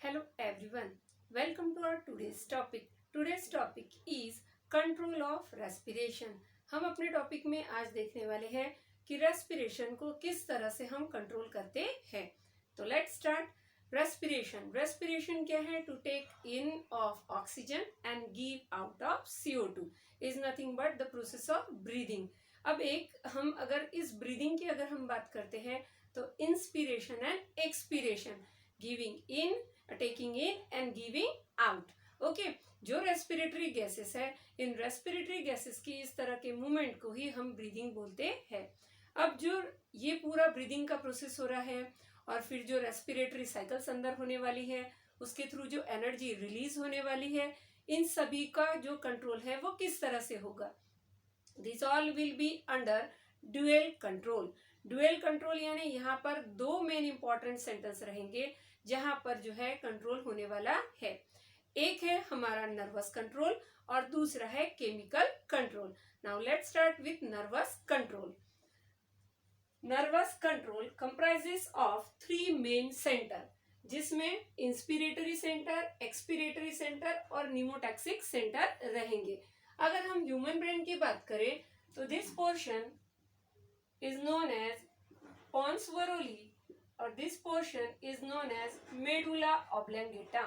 Hello everyone. Welcome to our today's topic. Today's topic is control of respiration. हम अपने topic में आज देखने वाले हैं कि रेस्पिरेशन को किस तरह से हम कंट्रोल करते हैं. तो लेट्स स्टार्ट. रेस्पिरेशन क्या है? To take in of oxygen and give out of CO2 is nothing but the process of breathing. अब हम अगर इस ब्रीदिंग की अगर हम बात करते हैं तो inspiration and expiration, giving in, taking in and giving out. Okay, जो रेस्पिरेटरी गैसेस है, इन रेस्पिरेटरी गैसेस की इस तरह के मूवमेंट को ही हम ब्रीदिंग बोलते हैं. अब जो ये पूरा ब्रीदिंग का प्रोसेस हो रहा है और फिर जो रेस्पिरेटरी साइकिल्स अंदर होने वाली है, उसके थ्रू जो एनर्जी रिलीज होने वाली है, इन सभी का जो कंट्रोल है वो किस तरह से होगा. This all will be under dual control. Dual control यानी यहाँ पर दो मेन इंपॉर्टेंट सेंटेंस रहेंगे जहां पर जो है कंट्रोल होने वाला है. एक है हमारा नर्वस कंट्रोल और दूसरा है chemical control. Now let's start with nervous control. Nervous control comprises of 3 main centre, जिसमें इंस्पिरेटरी सेंटर, एक्सपिरेटरी सेंटर और निमोटैक्सिक सेंटर रहेंगे. अगर हम ह्यूमन ब्रेन की बात करें तो this portion is known as pons varoli और this portion is known as medulla oblongata.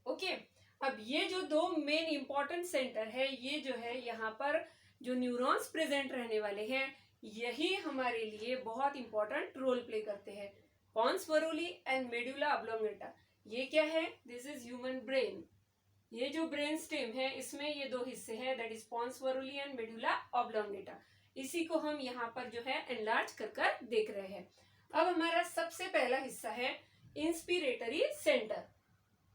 Okay, अब ये जो दो मेन इंपॉर्टेंट सेंटर है, ये जो है यहाँ पर जो न्यूरॉन्स प्रेजेंट रहने वाले हैं, यही हमारे लिए बहुत इंपॉर्टेंट रोल प्ले करते हैं. pons varoli and medulla oblongata, ये क्या है? This is human brain. ये जो ब्रेन स्टेम है, इसमें ये दो हिस्से हैं, that is pons varoli and medulla oblongata. इसी को हम यहाँ पर जो है एनलार्ज कर देख रहे हैं. अब हमारा सबसे पहला हिस्सा है inspiratory centre.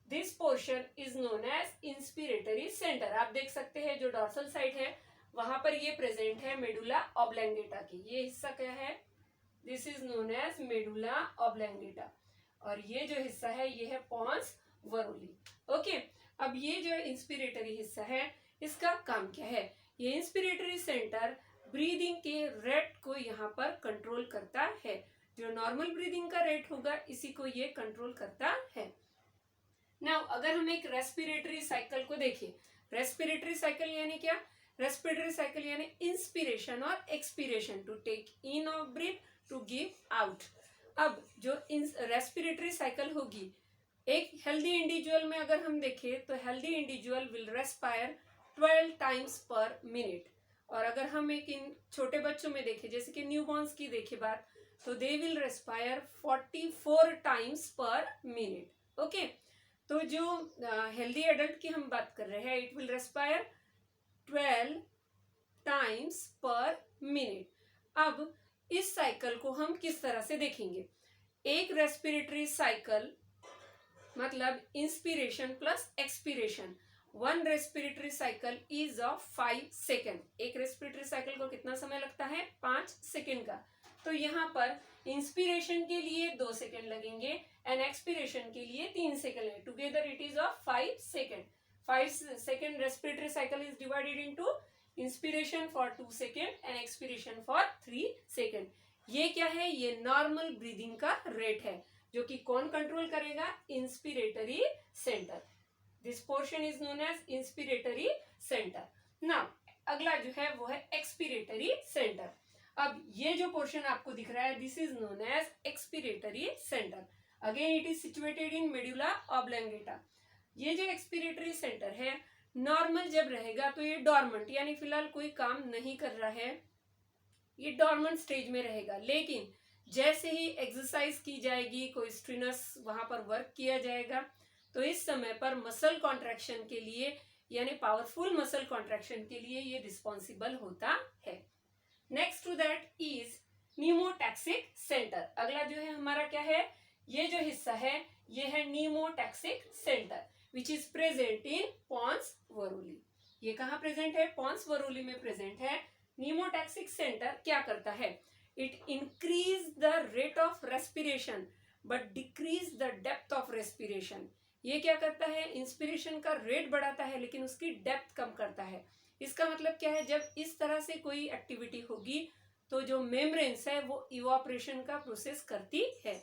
This portion is known as inspiratory centre. आप देख सकते हैं जो डॉर्सल साइड है वहां पर ये प्रेजेंट है मेडुला ऑब्लंगेटा की. ये हिस्सा क्या है? This is known as medulla oblongata. और ये जो हिस्सा है ये है pons varoli. ओके, अब ये जो इंस्पिरेटरी हिस्सा है, इसका काम क्या है? ये इंस्पिरेटरी सेंटर ब्रीदिंग के रेट को यहाँ पर कंट्रोल करता है. जो नॉर्मल ब्रीदिंग का रेट होगा इसी को ये कंट्रोल करता है. नाउ अगर हम एक रेस्पिरेटरी साइकिल को देखें, रेस्पिरेटरी साइकिल यानी क्या? रेस्पिरेटरी साइकिल यानी इंस्पिरेशन और expiration, to take in of breath, to give out. अब जो रेस्पिरेटरी साइकिल होगी, एक हेल्दी इंडिविजुअल में अगर हम देखें तो healthy individual will respire 12 times पर मिनट. और अगर हम एक इन छोटे बच्चों में देखें, जैसे कि न्यूबॉर्न्स की देखें बात, तो दे विल रेस्पायर 44 टाइम्स पर मिनट. ओके, तो जो हेल्दी एडल्ट की हम बात कर रहे हैं, इट विल रेस्पायर 12 टाइम्स पर मिनट. अब इस साइकिल को हम किस तरह से देखेंगे? एक रेस्पिरेटरी साइकिल मतलब inspiration plus expiration. 1 respiratory cycle is of 5 second. एक रेस्पिरेटरी साइकिल को कितना समय लगता है? 5 सेकेंड का. तो यहाँ पर इंस्पिरेशन के लिए 2 सेकेंड लगेंगे एंड एक्सपिरेशन के लिए 3 सेकेंड लगेंगे. Together it is of 5 second. 5 second respiratory cycle is divided into inspiration for 2 second and expiration for 3 second. ये क्या है? ये नॉर्मल ब्रीदिंग का रेट है, जो कि कौन कंट्रोल करेगा? Inspiratory centre. This portion is known as inspiratory centre. Now अगला जो है वो है एक्सपिरेटरी सेंटर. अब ये जो पोर्शन आपको दिख रहा है, this is known as expiratory centre. Again it is situated in medulla oblongata. ये जो एक्सपिरेटरी सेंटर है, नॉर्मल जब रहेगा तो ये डॉर्मेंट यानी फिलहाल कोई काम नहीं कर रहा है, ये डॉर्मेंट स्टेज में रहेगा. लेकिन जैसे ही एक्सरसाइज की जाएगी, कोई स्ट्रेनस वहां पर वर्क किया जाएगा, तो इस समय पर मसल कॉन्ट्रैक्शन के लिए यानी पावरफुल मसल कॉन्ट्रैक्शन के लिए ये रिस्पॉन्सिबल होता है. Next to that is pneumotaxic centre. अगला जो है हमारा क्या है? ये जो हिस्सा है ये है pneumotaxic centre which is present in pons varoli. ये कहाँ प्रेजेंट है? pons varoli में प्रेजेंट है. न्यूमोटैक्सिक सेंटर क्या करता है? It increase the rate of respiration but decrease the depth of respiration. ये क्या करता है? इंस्पिरेशन का रेट बढ़ाता है लेकिन उसकी डेप्थ कम करता है. इसका मतलब क्या है? जब इस तरह से कोई एक्टिविटी होगी तो जो मेम्ब्रेन्स है वो इवापोरेशन का प्रोसेस करती है.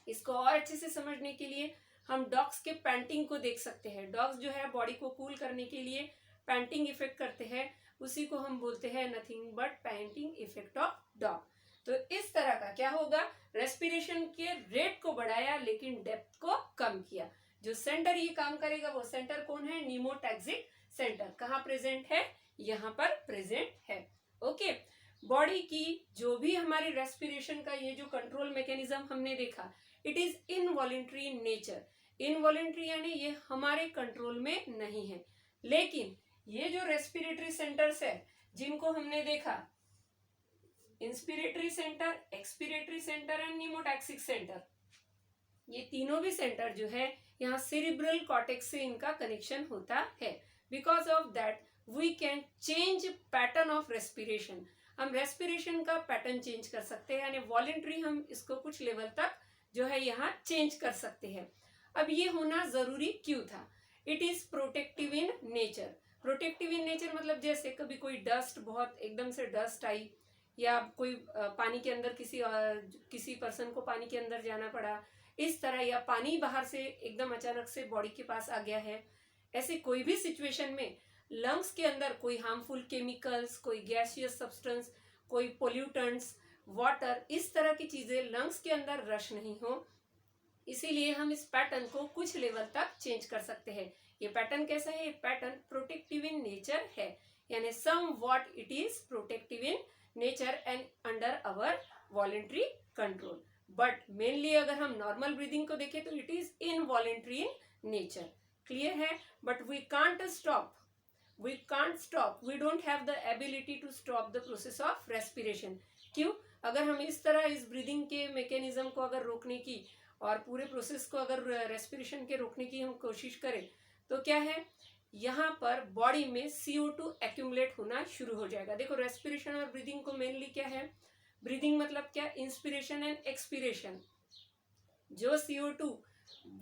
इसको और अच्छे से समझने के लिए हम डॉग्स के पैंटिंग को देख सकते हैं। डॉग्स जो है बॉडी को कूल करने के लिए पैंटिंग इफेक्ट करते हैं, उसी को हम बोलते हैं nothing but painting effect of dog. तो इस तरह का क्या होगा, रेस्पिरेशन के रेट को बढ़ाया लेकिन डेप्थ को कम किया। जो सेंटर ये काम करेगा वो सेंटर कौन है, नीमोटैक्सिक सेंटर। कहाँ प्रेजेंट है, यहाँ पर प्रेजेंट है। ओके, बॉडी की जो भी हमारी रेस्पिरेशन का ये जो कंट्रोल मैकेनिज्म हमने देखा, it is involuntary in nature. Involuntary यानी ये हमारे कंट्रोल में नहीं है। लेकिन ये जो रेस्पिरेटरी सेंटर्स है जिनको हमने देखा, inspiratory centre, expiratory centre and pneumotaxic centre, ये तीनों भी सेंटर जो है यहाँ सेरिब्रल कॉर्टेक्स से इनका कनेक्शन होता है। Because of that we can change pattern of respiration. हम रेस्पिरेशन का पैटर्न चेंज कर सकते हैं, यानी वॉलेंट्री हम इसको कुछ लेवल तक जो है यहाँ चेंज कर सकते हैं। अब ये होना जरूरी क्यों था, it is protective in nature. Protective in nature मतलब जैसे कभी कोई डस्ट, बहुत एकदम से डस्ट आई, या कोई पानी के अंदर किसी पर्सन को पानी के अंदर जाना पड़ा इस तरह, या पानी बाहर से एकदम अचानक से बॉडी के पास आ गया है, ऐसे कोई भी सिचुएशन में लंग्स के अंदर कोई हार्मफुल केमिकल्स, कोई गैसियस सब्सटेंस, कोई पोल्यूटेंट्स, वाटर, इस तरह की चीजें लंग्स के अंदर रश नहीं हो, इसीलिए हम इस पैटर्न को कुछ लेवल तक चेंज कर सकते हैं। ये पैटर्न कैसा है, ये पैटर्न प्रोटेक्टिव इन नेचर है, यानी somewhat it is protective in nature and under our voluntary control. But mainly अगर हम नॉर्मल ब्रीदिंग को देखें तो it is involuntary in nature. Clear है, but we can't stop, we don't have the ability to stop the process of respiration. क्यों, अगर हम इस तरह इस ब्रीदिंग के मैकेनिज्म को अगर रोकने की और पूरे प्रोसेस को अगर रेस्पिरेशन के रोकने की हम कोशिश करें तो क्या है, यहाँ पर बॉडी में CO2 एक्यूमुलेट होना शुरू हो जाएगा। देखो, रेस्पिरेशन और ब्रीदिंग को मेनली क्या है, ब्रीदिंग मतलब क्या, इंस्पिरेशन एंड एक्सपिरेशन। जो CO2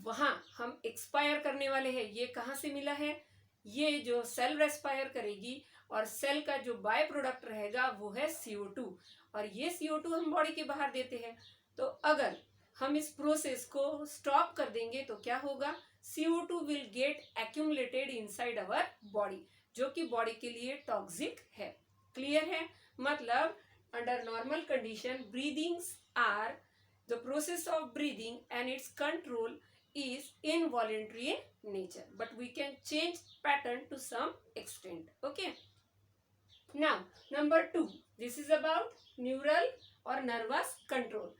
वहां हम एक्सपायर करने वाले हैं, ये कहाँ से मिला है, ये जो सेल रेस्पायर करेगी और सेल का जो बाय प्रोडक्ट रहेगा वो है CO2, और ये CO2 हम बॉडी के बाहर देते हैं। तो अगर हम इस प्रोसेस को स्टॉप कर देंगे तो क्या होगा, CO2 will get accumulated inside our body, जो कि बॉडी के लिए टॉक्सिक है। क्लियर है, मतलब under normal condition breathings are the process of breathing and its control is involuntary in nature, but we can change pattern to some extent. Okay, now number 2, this is about neural or nervous control.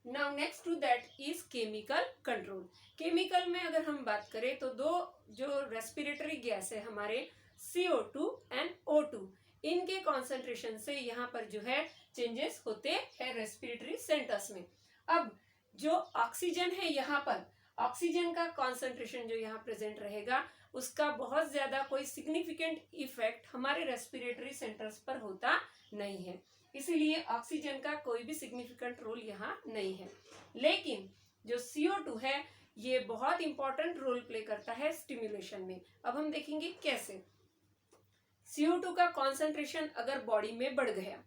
Now next to that is chemical control. chemical में अगर हम बात करें तो दो जो respiratory gas है हमारे CO2 and O2, इनके कॉन्सेंट्रेशन से यहाँ पर जो है चेंजेस होते हैं रेस्पिरेटरी सेंटर्स में। अब जो ऑक्सीजन है, यहाँ पर ऑक्सीजन का कॉन्सेंट्रेशन जो यहाँ प्रेजेंट रहेगा उसका बहुत ज्यादा कोई सिग्निफिकेंट इफेक्ट हमारे रेस्पिरेटरी सेंटर्स पर होता नहीं है, इसीलिए ऑक्सीजन का कोई भी सिग्निफिकेंट रोल यहाँ नहीं है। लेकिन जो CO2 है ये बहुत इंपॉर्टेंट रोल प्ले करता है स्टिम्युलेशन में। अब हम देखेंगे कैसे। CO2 का कॉन्सेंट्रेशन अगर बॉडी में बढ़ गया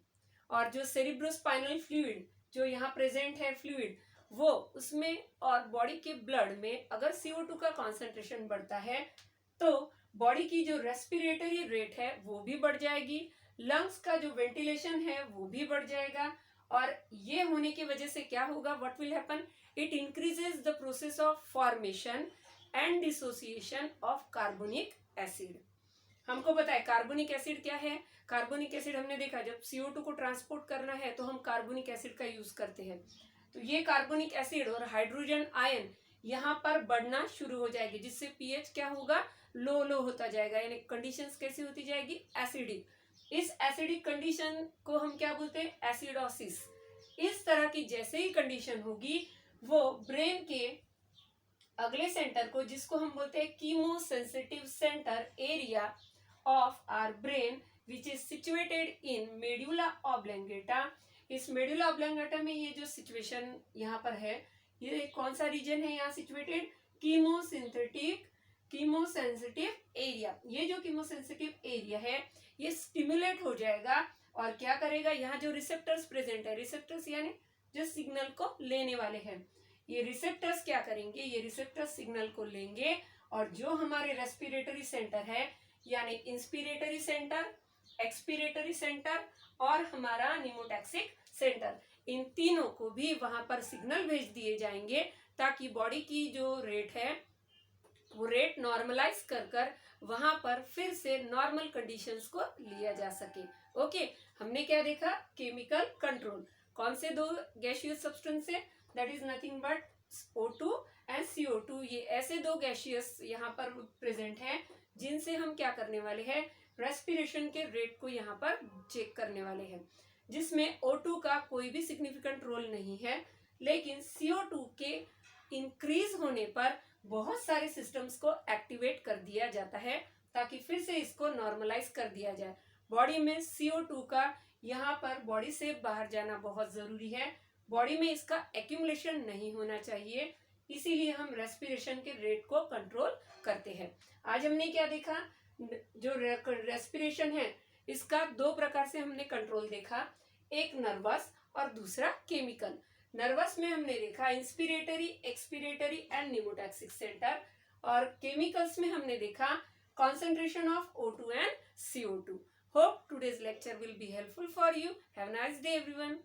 और जो सेरिब्रोस्पाइनल फ्लूइड जो यहाँ प्रेजेंट है फ्लूइड, वो उसमें और बॉडी के ब्लड में अगर CO2 का कॉन्सेंट्रेशन बढ़ता है तो बॉडी की जो रेस्पिरेटरी रेट है वो भी बढ़ जाएगी, लंग्स का जो वेंटिलेशन है वो भी बढ़ जाएगा, और ये होने की वजह से क्या होगा, what will happen, it increases the process of formation and dissociation of carbonic acid. हमको पता है कार्बोनिक एसिड क्या है, कार्बोनिक एसिड हमने देखा जब CO2 को ट्रांसपोर्ट करना है तो हम कार्बोनिक एसिड का यूज करते हैं। तो ये कार्बोनिक एसिड और हाइड्रोजन आयन यहाँ पर बढ़ना शुरू हो जाएगी, जिससे pH क्या होगा, लो होता जाएगा, यानी कंडीशंस कैसी होती जाएगी, एसिडिक। इस एसिडिक कंडीशन को हम क्या बोलते हैं, एसिडोसिस। इस तरह की जैसे ही कंडीशन होगी वो ब्रेन के अगले सेंटर को, जिसको हम बोलते हैं chemosensitive centre area of our brain which is situated in medulla oblongata. इस मेडुला ऑब्लंगेटा में ये जो सिचुएशन यहाँ पर है, ये कौन सा रीजन है यहाँ सिचुएटेड, कीमोसेंसिटिव एरिया। ये जो कीमोसेंसिटिव एरिया है ये स्टिमुलेट हो जाएगा और क्या करेगा, यहाँ जो रिसेप्टर्स प्रेजेंट है, रिसेप्टर्स यानी जो सिग्नल को लेने वाले हैं, ये रिसेप्टर्स क्या करेंगे, ये रिसेप्टर्स सिग्नल को लेंगे और जो हमारे रेस्पिरेटरी सेंटर है यानी इंस्पिरेटरी सेंटर, एक्सपिरेटरी सेंटर और हमारा निमोटैक्सिक सेंटर, इन तीनों को भी वहां पर सिग्नल भेज दिए जाएंगे ताकि बॉडी की जो रेट है वो रेट नॉर्मलाइज कर वहां पर फिर से नॉर्मल कंडीशंस को लिया जा सके। ओके, हमने क्या देखा, केमिकल कंट्रोल। कौन से दो गैसियस सब्सटेंस है, that is nothing but O2 and CO2। ये ऐसे दो गैसियस यहाँ पर प्रेजेंट हैं जिनसे हम क्या करने वाले हैं, रेस्पिरेशन के रेट को यहाँ पर चेक करने वाले हैं, जिसमें O2 का कोई भी सिग्निफिकेंट रोल नहीं है, लेकिन CO2 के इंक्रीज होने पर बहुत सारे सिस्टम्स को एक्टिवेट कर दिया जाता है ताकि फिर से इसको नॉर्मलाइज कर दिया जाए। बॉडी में CO2 का यहाँ पर बॉडी से बाहर जाना बहुत जरूरी है, बॉडी में इसका एक्यूमुलेशन नहीं होना चाहिए, इसीलिए हम रेस्पिरेशन के रेट को कंट्रोल करते हैं। आज हमने क्या देखा, जो रेस्पिरेशन है इसका दो प्रकार से हमने कंट्रोल देखा, एक नर्वस और दूसरा केमिकल। नर्वस में हमने देखा इंस्पिरेटरी, एक्सपिरेटरी एंड निमोटैक्सिक सेंटर, और केमिकल्स में हमने देखा concentration of O2 and CO2. Hope today's lecture will be helpful for you. Have a nice day everyone.